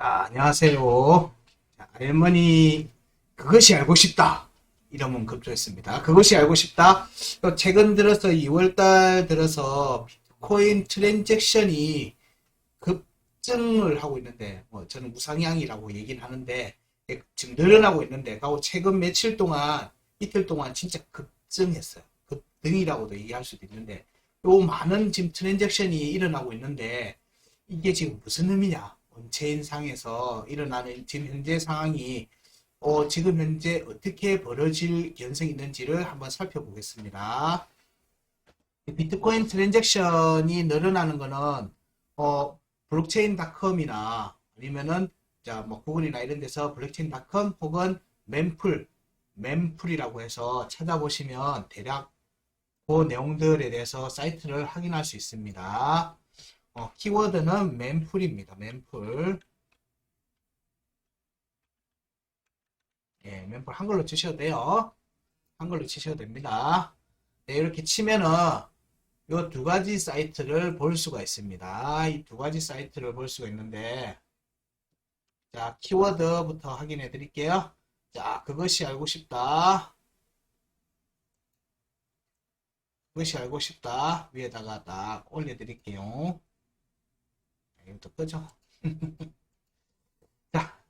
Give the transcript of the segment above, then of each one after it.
안녕하세요. 자, 할머니, 그것이 알고 싶다. 이러면 급조했습니다. 그것이 알고 싶다. 또 최근 들어서 2월달 들어서 비트코인 트랜잭션이 급증을 하고 있는데, 뭐 저는 우상향이라고 얘기는 하는데, 지금 늘어나고 있는데, 가고 최근 며칠 동안, 이틀 동안 진짜 급증했어요. 급등이라고도 얘기할 수도 있는데, 요 많은 지금 트랜잭션이 일어나고 있는데, 이게 지금 무슨 의미냐? 온체인 상에서 일어나는 지금 현재 상황이 지금 현재 어떻게 벌어질 개연성이 있는지를 한번 살펴보겠습니다. 비트코인 트랜잭션이 늘어나는 거는 블록체인닷컴이나 아니면은 뭐 구글이나 이런 데서 블록체인닷컴 혹은 mem풀이라고 해서 찾아보시면 대략 그 내용들에 대해서 사이트를 확인할 수 있습니다. 키워드는 mem풀입니다. mem풀. 예, mem풀 한글로 치셔도 돼요. 한글로 치셔도 됩니다. 네, 이렇게 치면은 이 두 가지 사이트를 볼 수가 있습니다. 이 두 가지 사이트를 볼 수가 있는데, 자, 키워드부터 확인해 드릴게요. 자, 그것이 알고 싶다. 그것이 알고 싶다. 위에다가 딱 올려 드릴게요. 이것도 끄죠. 자,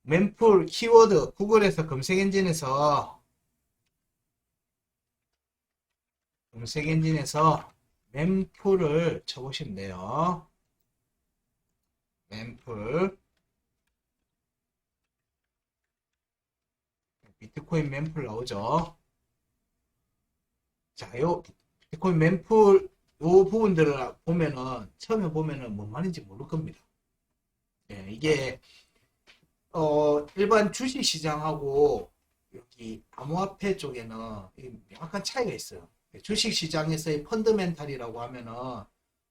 mem풀 키워드 구글에서 검색 엔진에서 mem풀을 쳐보시면 돼요. mem풀 비트코인 mem풀 나오죠. 자, 요 비트코인 mem풀 요 부분들을 보면은 처음에 보면은 뭔 말인지 모를 겁니다. 예, 이게 일반 주식 시장하고 여기 암호화폐 쪽에는 약간 차이가 있어요. 주식 시장에서의 펀더멘탈이라고 하면은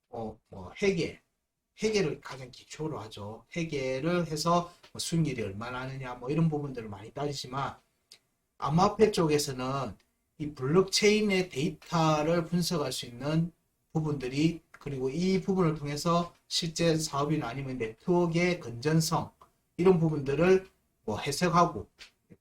뭐 회계를 가장 기초로 하죠. 회계를 해서 뭐 수익률이 얼마나 하느냐 뭐 이런 부분들을 많이 따지지만 암호화폐 쪽에서는 이 블록체인의 데이터를 분석할 수 있는 부분들이, 그리고 이 부분을 통해서 실제 사업이나 아니면 네트워크의 건전성 이런 부분들을 뭐 해석하고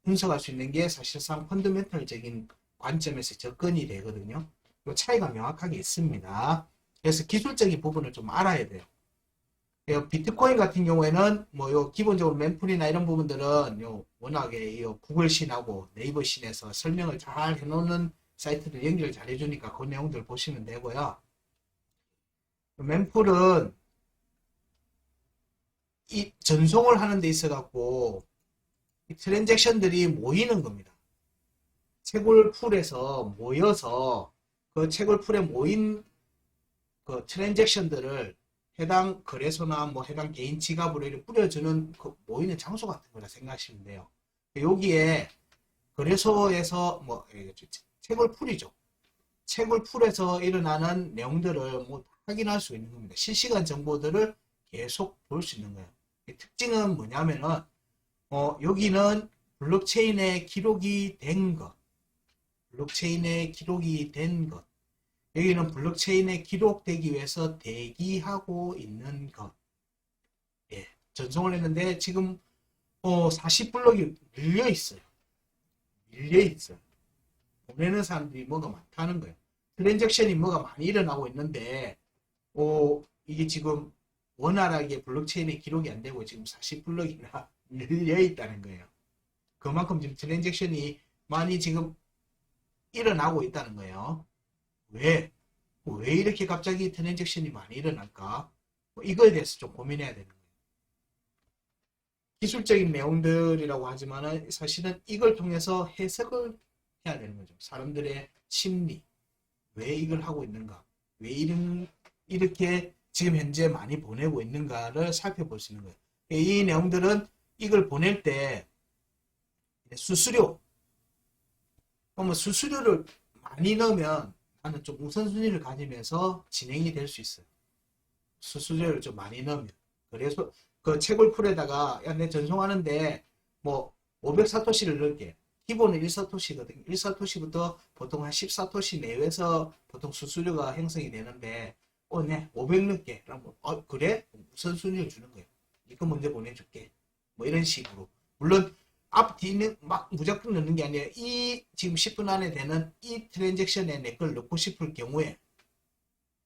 분석할 수 있는 게 사실상 펀더멘털적인 관점에서 접근이 되거든요. 이 차이가 명확하게 있습니다. 그래서 기술적인 부분을 좀 알아야 돼요. 비트코인 같은 경우에는 뭐 요 기본적으로 mem풀이나 이런 부분들은 요 워낙에 요 구글신하고 네이버신에서 설명을 잘 해놓는 사이트들 연결 잘 해주니까 그 내용들 보시면 되고요. mem풀은 이 전송을 하는 데 있어 갖고 이 트랜잭션들이 모이는 겁니다. 채굴풀에서 모여서 그 채굴풀에 모인 그 트랜잭션들을 해당 거래소나 뭐 해당 개인 지갑으로 이렇게 뿌려주는 그 모이는 장소 같은 거라 생각하시면 돼요. 여기에 거래소에서 뭐 채굴풀이죠. 채굴풀에서 일어나는 내용들을 뭐 확인할 수 있는 겁니다. 실시간 정보들을 계속 볼 수 있는 거예요. 특징은 뭐냐면은 여기는 블록체인에 기록이 된 것, 블록체인에 기록이 된 것, 여기는 블록체인에 기록되기 위해서 대기하고 있는 것. 예, 전송을 했는데 지금 40블록이 밀려 있어요. 밀려 있어요. 보내는 사람들이 뭐가 많다는 거예요. 트랜잭션이 뭐가 많이 일어나고 있는데 이게 지금 원활하게 블록체인에 기록이 안 되고 지금 40블록이나 밀려 있다는 거예요. 그만큼 지금 트랜잭션이 많이 지금 일어나고 있다는 거예요. 왜 이렇게 갑자기 트랜잭션이 많이 일어날까? 이거에 대해서 좀 고민해야 되는 거예요. 기술적인 내용들이라고 하지만 사실은 이걸 통해서 해석을 해야 되는 거죠. 사람들의 심리, 왜 이걸 하고 있는가, 왜 이렇게 지금 현재 많이 보내고 있는가를 살펴볼 수 있는 거예요. 이 내용들은 이걸 보낼 때 수수료, 수수료를 많이 넣으면 나는 좀 우선순위를 가지면서 진행이 될 수 있어요. 수수료를 좀 많이 넣으면. 그래서 그 채굴풀에다가 내 전송하는데 뭐 500사토시를 넣을게. 기본은 1사토시거든요. 1사토시부터 보통 한 10사토시 내외에서 보통 수수료가 형성이 되는데 네 500 넣을게. 그럼 그래? 우선순위를 주는 거예요. 이거 먼저 보내줄게. 뭐 이런 식으로. 물론 앞 뒤는 막 무조건 넣는 게 아니라 이 지금 10분 안에 되는 이 트랜잭션에 내 걸 넣고 싶을 경우에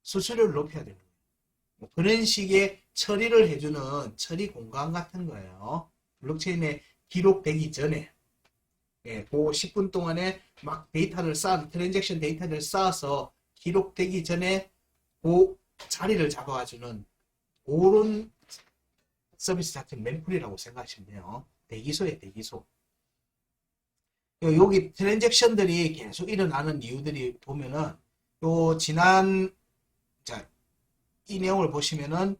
수수료를 높여야 되는 거예요. 뭐 그런 식의 처리를 해주는 처리 공간 같은 거예요. 블록체인에 기록되기 전에 그 10분 동안에 막 데이터를 트랜잭션 데이터를 쌓아서 기록되기 전에 그 자리를 잡아주는 그런 서비스 자체는 mempool이라고 생각하시면 돼요. 대기소에 대기소. 여기 트랜잭션들이 계속 일어나는 이유들이 보면은 요 지난 이 내용을 보시면은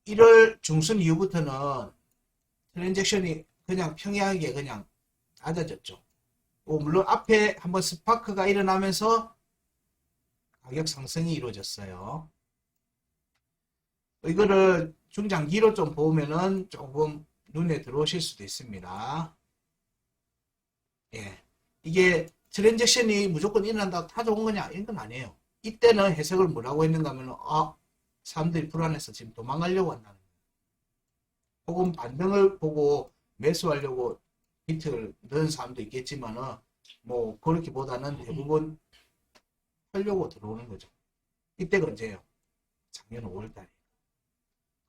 1월 중순 이후부터는 트랜잭션이 그냥 평이하게 그냥 낮아졌죠. 물론 앞에 한번 스파크가 일어나면서 가격 상승이 이루어졌어요. 이거를 중장기로 좀 보면은 조금 눈에 들어오실 수도 있습니다. 예. 이게 트랜잭션이 무조건 일어난다고 다 좋은 거냐? 이런 건 아니에요. 이때는 해석을 뭐라고 했는가 하면, 사람들이 불안해서 지금 도망가려고 한다는 거예요. 혹은 반등을 보고 매수하려고 비트를 넣은 사람도 있겠지만은, 뭐, 그렇기보다는 대부분 하려고 들어오는 거죠. 이때가 언제예요? 작년 5월달에.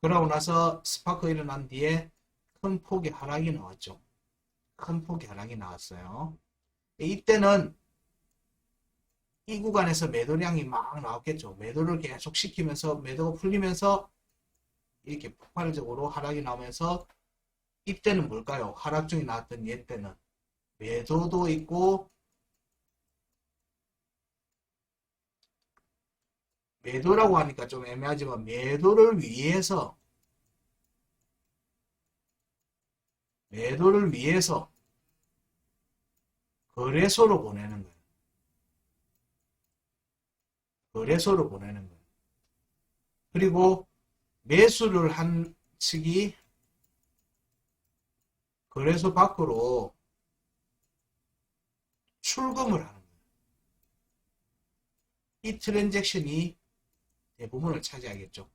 그러고 나서 스파크 일어난 뒤에 큰 폭의 하락이 나왔죠. 큰 폭의 하락이 나왔어요. 이때는 이 구간에서 매도량이 막 나왔겠죠. 매도를 계속 시키면서 매도가 풀리면서 이렇게 폭발적으로 하락이 나오면서 이때는 뭘까요? 하락 중에 나왔던 이때는 매도도 있고 매도라고 하니까 좀 애매하지만 매도를 위해서 거래소로 보내는 거예요. 거래소로 보내는 거예요. 그리고 매수를 한 측이 거래소 밖으로 출금을 하는 거예요. 이 트랜잭션이 대부분을 차지하겠죠.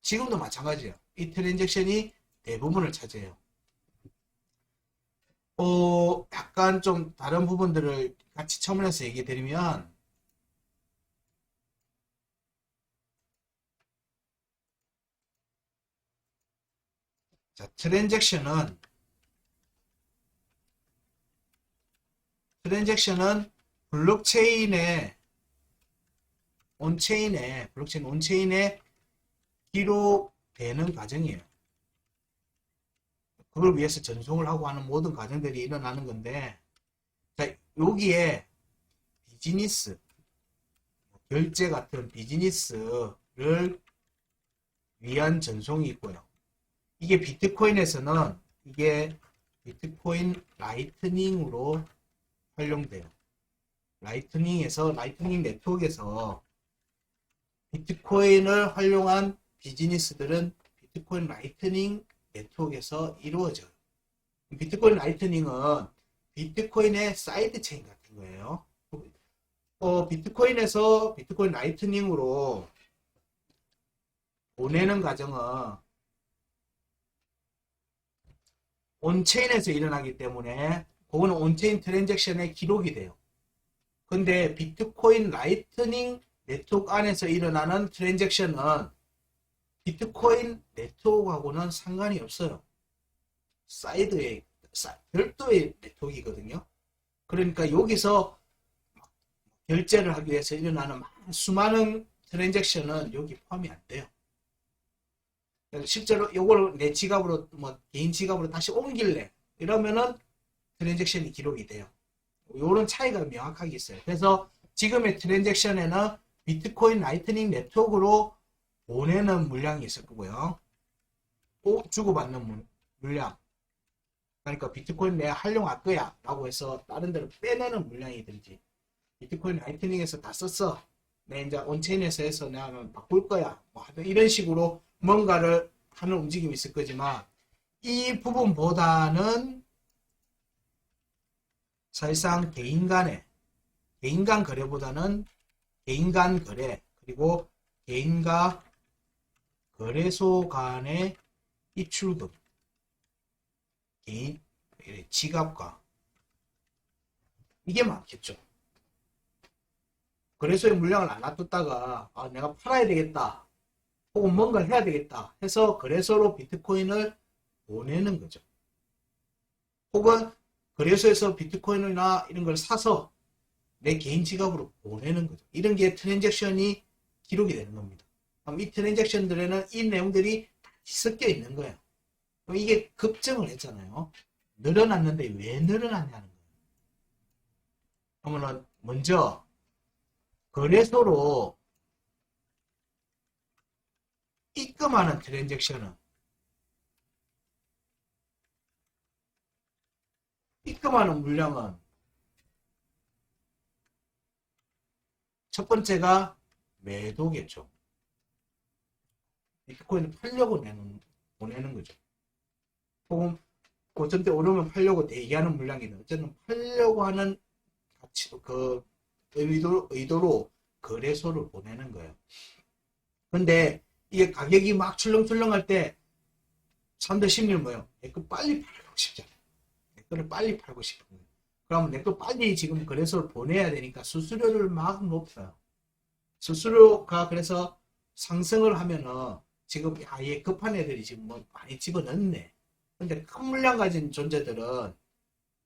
지금도 마찬가지예요. 이 트랜잭션이 대부분을 차지해요. 약간 좀 다른 부분들을 같이 첨언해서 얘기 드리면, 자, 트랜잭션은 블록체인의 블록체인 온체인에 기록되는 과정이에요. 그걸 위해서 전송을 하고 하는 모든 과정들이 일어나는 건데, 자, 여기에 비즈니스, 결제 같은 비즈니스를 위한 전송이 있고요. 이게 비트코인에서는 이게 비트코인 라이트닝으로 활용돼요. 라이트닝 네트워크에서 비트코인을 활용한 비즈니스들은 비트코인 라이트닝 네트워크에서 이루어져요. 비트코인 라이트닝은 비트코인의 사이드 체인 같은 거예요. 비트코인에서 비트코인 라이트닝으로 보내는 과정은 온체인에서 일어나기 때문에 그거는 온체인 트랜잭션에 기록이 돼요. 근데 비트코인 라이트닝 네트워크 안에서 일어나는 트랜잭션은 비트코인 네트워크하고는 상관이 없어요. 사이드에 별도의 네트워크이거든요. 그러니까 여기서 결제를 하기 위해서 일어나는 수많은 트랜잭션은 여기 포함이 안 돼요. 실제로 이걸 내 지갑으로 개인 지갑으로 다시 옮길래 이러면은 트랜잭션이 기록이 돼요. 이런 차이가 명확하게 있어요. 그래서 지금의 트랜잭션에는 비트코인 라이트닝 네트워크로 보내는 물량이 있을 거고요. 주고받는 물량. 그러니까 비트코인 내가 활용할 거야 라고 해서 다른 데로 빼내는 물량이든지, 비트코인 라이트닝에서 다 썼어, 내 이제 온체인에서 해서 내가 바꿀 거야, 뭐 이런 식으로 뭔가를 하는 움직임이 있을 거지만, 이 부분보다는 사실상 개인 간 거래보다는 개인 간 거래, 그리고 개인과 거래소 간의 입출금, 개인 지갑과 이게 많겠죠. 거래소에 물량을 안 놔뒀다가 내가 팔아야 되겠다 혹은 뭔가 해야 되겠다 해서 거래소로 비트코인을 보내는 거죠. 혹은 거래소에서 비트코인이나 이런 걸 사서 내 개인 지갑으로 보내는 거죠. 이런 게 트랜잭션이 기록이 되는 겁니다. 그럼 이 트랜잭션들에는 이 내용들이 섞여 있는 거예요. 그럼 이게 급증을 했잖아요. 늘어났는데 왜 늘어났냐는 거예요. 그러면 먼저 거래소로 입금하는 트랜잭션은 입금하는 물량은 첫 번째가 매도겠죠. 비트코인을 팔려고 보내는 거죠. 혹은 고점대 오르면 팔려고 대기하는 물량이든 어쨌든 팔려고 하는 그 의도로 거래소를 보내는 거예요. 근데 이게 가격이 막 출렁출렁할 때 사람들 심리는 뭐예요? 내 거 빨리 팔고 싶잖아요. 내 거를 빨리 팔고 싶은 거예요. 그러면 내 거 빨리 지금 거래소를 보내야 되니까 수수료를 막 높여요. 수수료가 그래서 상승을 하면은 지금 얘 급한 애들이 지금 뭐 많이 집어넣네. 근데 큰 물량 가진 존재들은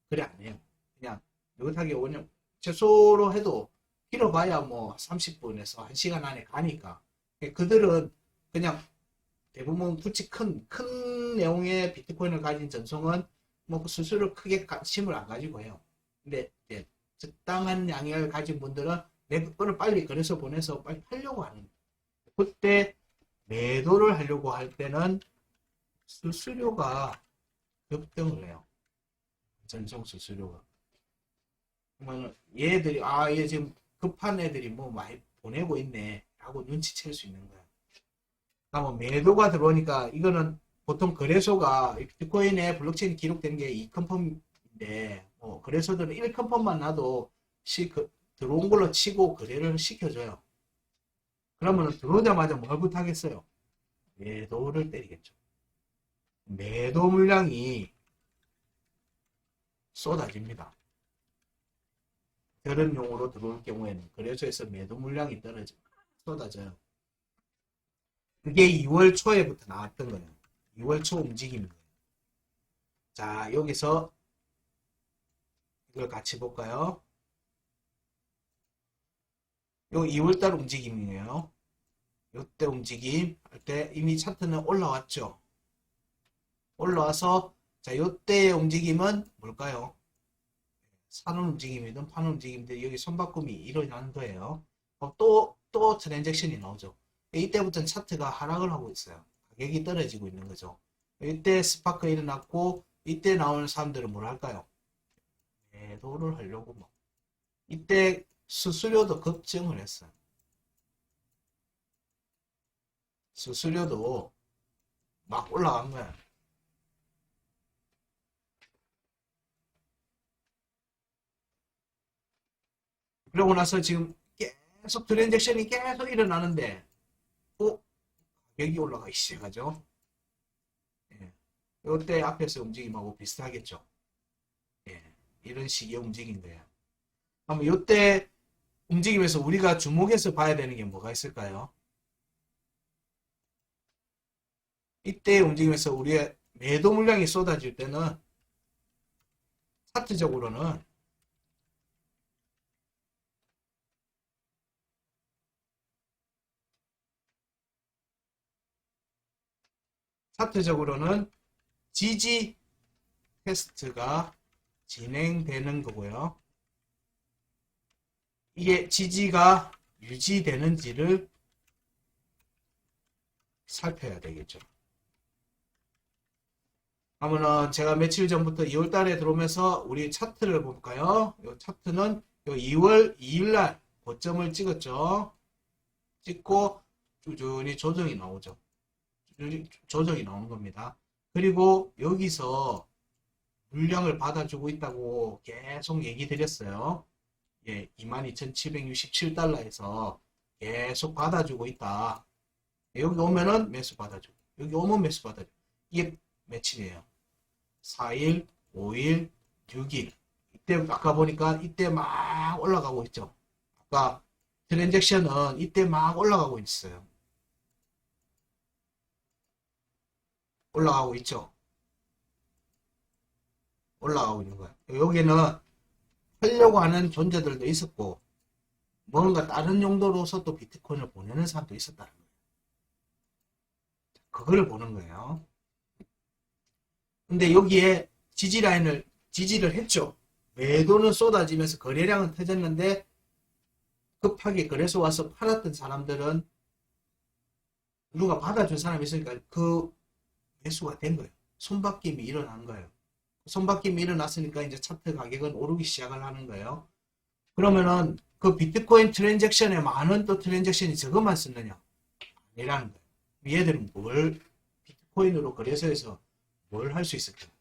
그래 안 해요. 그냥 느긋하게 오냐 최소로 해도 길어봐야 뭐 30분에서 1시간 안에 가니까 그들은 그냥 대부분 굳이 큰 내용의 비트코인을 가진 전송은 뭐 수수료 크게 관심을 안 가지고 해요. 근데 이제 적당한 양을 가진 분들은 내 거를 빨리 거래소 보내서 빨리 팔려고 하는 거예요. 그때 매도를 하려고 할 때는 수수료가 급등을 해요. 전송 수수료가. 그러면 얘들이 얘 지금 급한 애들이 뭐 많이 보내고 있네 라고 눈치챌 수 있는 거야. 그러면 매도가 들어오니까 이거는 보통 거래소가 비트코인에 블록체인 기록되는 게 2컨펌인데 뭐 거래소들은 1컨펌만 놔도 들어온 걸로 치고 거래를 시켜줘요. 그러면 들어오자마자 뭘 부탁했어요? 매도를 때리겠죠. 매도 물량이 쏟아집니다. 그런 용으로 들어올 경우에는 거래소에서 매도 물량이 쏟아져요. 그게 2월 초에부터 나왔던 거예요. 2월 초 움직임이에요. 자, 여기서 이걸 같이 볼까요? 요 2월달 움직임이에요. 요때 움직임 할 때 이미 차트는 올라왔죠. 올라와서 자, 요때의 움직임은 뭘까요? 사는 움직임이든 파는 움직임들 여기 손바꿈이 일어나는 거예요. 또 트랜잭션이 나오죠. 이때부터는 차트가 하락을 하고 있어요. 가격이 떨어지고 있는 거죠. 이때 스파크 일어났고 이때 나오는 사람들은 뭘 할까요? 매도를 하려고 뭐. 이때 수수료도 급증을 했어요. 수수료도 막 올라간 거야. 그러고 나서 지금 계속 트랜잭션이 계속 일어나는데 가격이 올라가기 시작하죠. 예. 이때 앞에서 움직임하고 비슷하겠죠. 예. 이런 식의 움직임 거예요. 그럼 이때 움직임에서 우리가 주목해서 봐야 되는 게 뭐가 있을까요? 이때 움직임에서 우리의 매도 물량이 쏟아질 때는 차트적으로는 지지 테스트가 진행되는 거고요. 이게 지지가 유지되는지를 살펴야 되겠죠. 그러면은 제가 며칠 전부터 2월 달에 들어오면서 우리 차트를 볼까요? 이 차트는 2월 2일 날 고점을 찍었죠. 찍고 꾸준히 조정이 나오죠. 조정이 나오는 겁니다. 그리고 여기서 물량을 받아주고 있다고 계속 얘기 드렸어요. 예, 22,767달러에서 계속 받아주고 있다. 여기 오면은 매수 받아주고, 여기 오면 매수 받아주고. 이게 며칠이에요? 4일, 5일, 6일. 이때 아까 보니까 이때 막 올라가고 있죠. 아까 트랜잭션은 이때 막 올라가고 있어요. 올라가고 있죠. 올라가고 있는 거예요. 여기는 하려고 하는 존재들도 있었고, 뭔가 다른 용도로서 또 비트코인을 보내는 사람도 있었다는 거예요. 그걸 보는 거예요. 근데 여기에 지지를 했죠. 매도는 쏟아지면서 거래량은 터졌는데 급하게 거래소 와서 팔았던 사람들은 누가 받아준 사람이 있으니까 그 매수가 된 거예요. 손바뀜이 일어난 거예요. 손바뀜이 일어났으니까 이제 차트 가격은 오르기 시작을 하는 거예요. 그러면은 그 비트코인 트랜잭션에 많은 또 트랜잭션이 저것만 쓰느냐? 아니라는 거예요. 얘들은 뭘 비트코인으로 거래소에서 뭘 할 수 있을까요?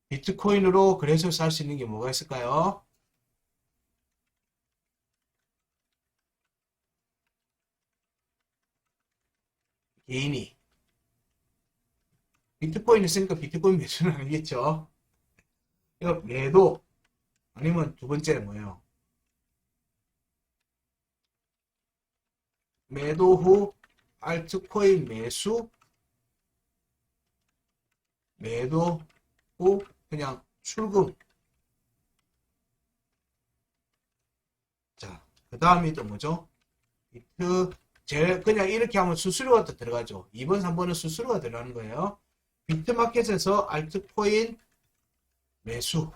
비트코인으로 거래소에서 할 수 있는 게 뭐가 있을까요? 개인이 비트코인 있으니까 비트코인 매수는 아니겠죠. 이거 매도 아니면 두 번째 뭐예요? 매도 후 알트코인 매도 후 그냥 출금. 자, 그 다음이 또 뭐죠? 비트 그냥 이렇게 하면 수수료가 또 들어가죠. 2번, 3번은 수수료가 들어가는 거예요. 비트마켓에서 알트코인 매수.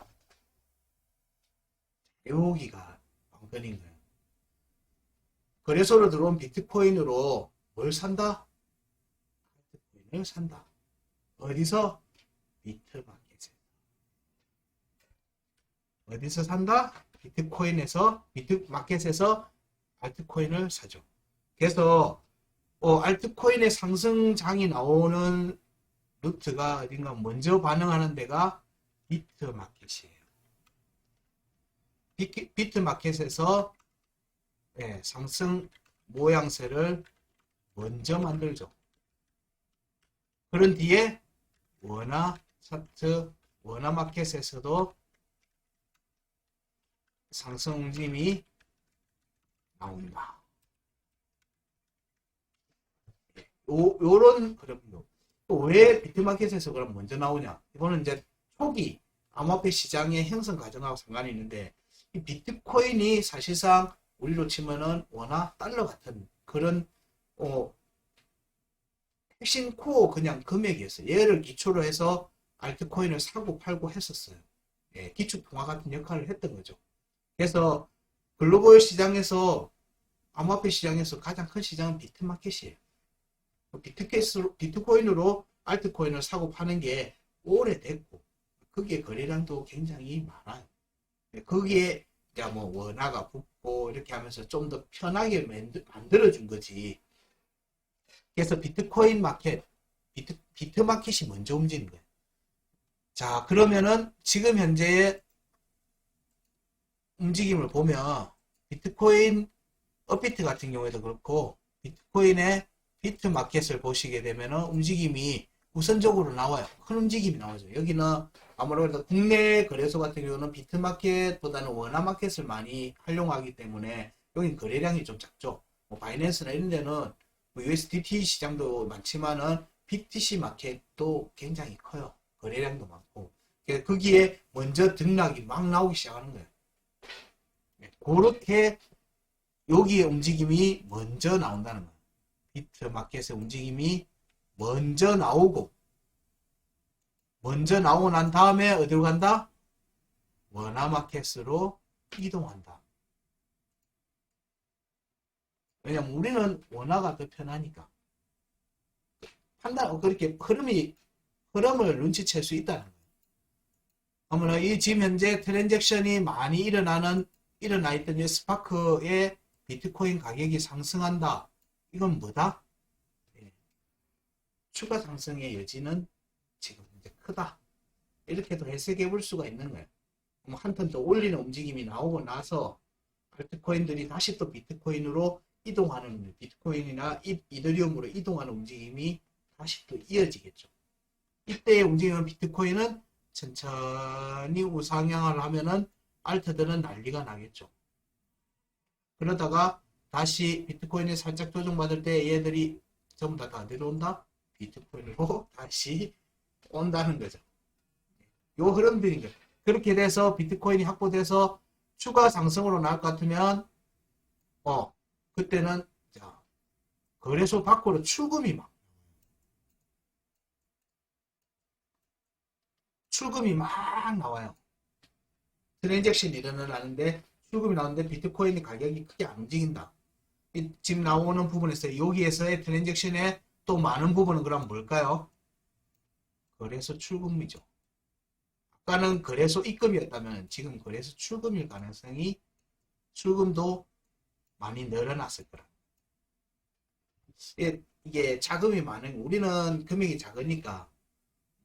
여기가 관건인 거예요. 거래소로 들어온 비트코인으로 뭘 산다? 비트코인을 산다. 어디서? 비트마켓에서. 어디서 산다? 비트마켓에서 알트코인을 사죠. 그래서 알트코인의 상승장이 나오는 루트가 어딘가 먼저 반응하는 데가 비트마켓이에요. 비트마켓에서 상승 모양새를 먼저 만들죠. 그런 뒤에 원화 차트, 원화 마켓에서도 상승 움직임이 나온다. 요런 흐름도. 또 왜 비트마켓에서 그럼 먼저 나오냐? 이거는 이제 초기 암호화폐 시장의 형성 과정하고 상관이 있는데, 이 비트코인이 사실상 우리로 치면은 원화 달러 같은 그런 핵심 코어 그냥 금액이었어요. 얘를 기초로 해서 알트코인을 사고 팔고 했었어요. 기축통화 같은 역할을 했던 거죠. 그래서 글로벌 시장에서 암호화폐 시장에서 가장 큰 시장은 비트마켓이에요. 비트코인으로 알트코인을 사고 파는 게 오래됐고, 그게 거래량도 굉장히 많아요. 거기에 이제 뭐 원화가 붙고 이렇게 하면서 좀 더 편하게 만들어준 거지. 그래서 비트코인 마켓, 비트마켓이 먼저 움직이는 거예요. 자, 그러면은 지금 현재의 움직임을 보면 비트코인 업비트 같은 경우에도 그렇고 비트코인의 비트마켓을 보시게 되면은 움직임이 우선적으로 나와요. 큰 움직임이 나오죠. 여기는 아무래도 국내 거래소 같은 경우는 비트마켓보다는 원화마켓을 많이 활용하기 때문에 여기 거래량이 좀 작죠. 뭐 바이낸스나 이런 데는 뭐 USDT 시장도 많지만은 BTC 마켓도 굉장히 커요. 거래량도 많고. 거기에 먼저 등락이 막 나오기 시작하는 거예요. 그렇게 여기에 움직임이 먼저 나온다는 거예요. 비트마켓의 움직임이 먼저 나오고, 먼저 나오고 난 다음에 어디로 간다? 원화마켓으로 이동한다. 왜냐면 우리는 원화가 더 편하니까. 그렇게 흐름을 눈치챌 수 있다는 거예요. 그러면 이 지금 현재 트랜잭션이 많이 일어나 있던 이 스파크의 비트코인 가격이 상승한다. 이건 뭐다? 추가 상승의 여지는 지금 이제 크다. 이렇게도 해석해 볼 수가 있는 거예요. 한 턴 더 올리는 움직임이 나오고 나서 알트코인들이 다시 또 비트코인으로 이동하는 비트코인이나 이더리움으로 이동하는 움직임이 다시 또 이어지겠죠. 이때의 움직임은 비트코인은 천천히 우상향을 하면은 알트들은 난리가 나겠죠. 그러다가 다시 비트코인이 살짝 조정받을 때 얘들이 전부 다 내려온다? 비트코인으로 다시 온다는 거죠. 요 흐름들인 거예요. 그렇게 돼서 비트코인이 확보돼서 추가 상승으로 나올 것 같으면 그때는 자 거래소 밖으로 출금이 막 나와요. 트랜잭션이 일어나는데 출금이 나오는데 비트코인의 가격이 크게 안 움직인다. 지금 나오는 부분에서 여기에서의 트랜잭션의 또 많은 부분은 그럼 뭘까요? 거래소 출금이죠. 아까는 거래소 입금이었다면 지금 거래소 출금일 가능성이 출금도 많이 늘어났을 거라. 이게 자금이 많은 우리는 금액이 작으니까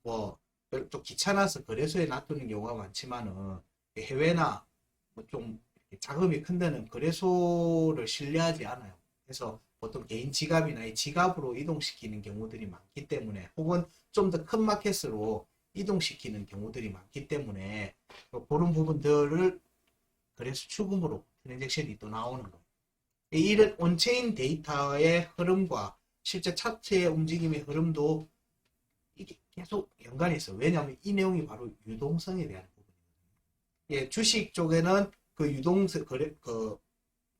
또 귀찮아서 거래소에 놔두는 경우가 많지만은 해외나 좀 자금이 큰 데는 거래소를 신뢰하지 않아요. 그래서 보통 개인 지갑이나 이 지갑으로 이동시키는 경우들이 많기 때문에 혹은 좀 더 큰 마켓으로 이동시키는 경우들이 많기 때문에 그런 부분들을 거래소 출금으로 트랜잭션이 또 나오는 거예요. 이런 온체인 데이터의 흐름과 실제 차트의 움직임의 흐름도 이게 계속 연관이 있어요. 왜냐하면 이 내용이 바로 유동성에 대한 부분이거든요. 주식 쪽에는 그 유동성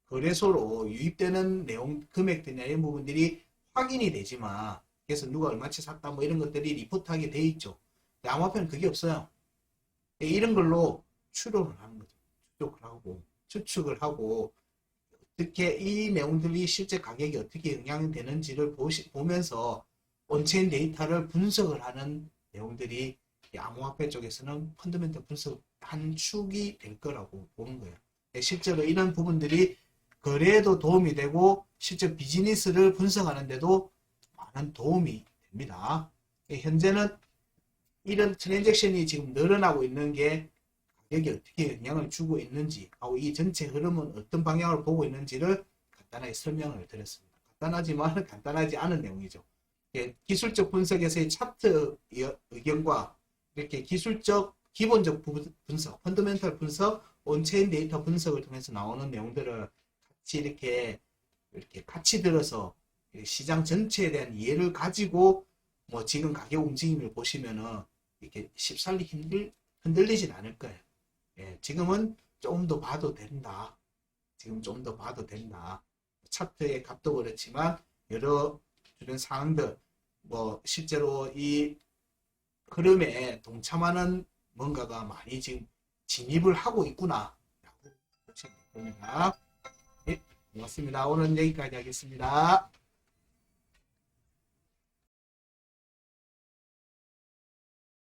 거래소로 유입되는 내용 금액들이나 이런 부분들이 확인이 되지만 그래서 누가 얼마치 샀다 뭐 이런 것들이 리포트하게 돼 있죠. 근데 암호화폐는 그게 없어요. 이런 걸로 추론을 하는 거죠. 추측을 하고 어떻게 이 내용들이 실제 가격이 어떻게 영향이 되는지를 보면서 온체인 데이터를 분석을 하는 내용들이 암호화폐 쪽에서는 펀더멘털 분석 한 축이 될 거라고 보는 거예요. 실제로 이런 부분들이 거래에도 도움이 되고 실제 비즈니스를 분석하는 데도 많은 도움이 됩니다. 현재는 이런 트랜잭션이 지금 늘어나고 있는 게 가격이 어떻게 영향을 주고 있는지 하고 이 전체 흐름은 어떤 방향을 보고 있는지를 간단하게 설명을 드렸습니다. 간단하지만 간단하지 않은 내용이죠. 기술적 분석에서의 차트 의견과 이렇게 기술적 기본적 분석, 펀더멘털 분석, 온체인 데이터 분석을 통해서 나오는 내용들을 같이 이렇게 같이 들어서 시장 전체에 대한 이해를 가지고 뭐 지금 가격 움직임을 보시면은 이렇게 쉽사리 흔들리진 않을 거예요. 지금은 좀 더 봐도 된다. 지금 좀 더 봐도 된다. 차트의 값도 그렇지만 여러 주변 상황들 뭐 실제로 이 흐름에 동참하는 뭔가가 많이 지금 진입을 하고 있구나 라고 보시면 됩니다. 네, 고맙습니다. 오늘은 여기까지 하겠습니다.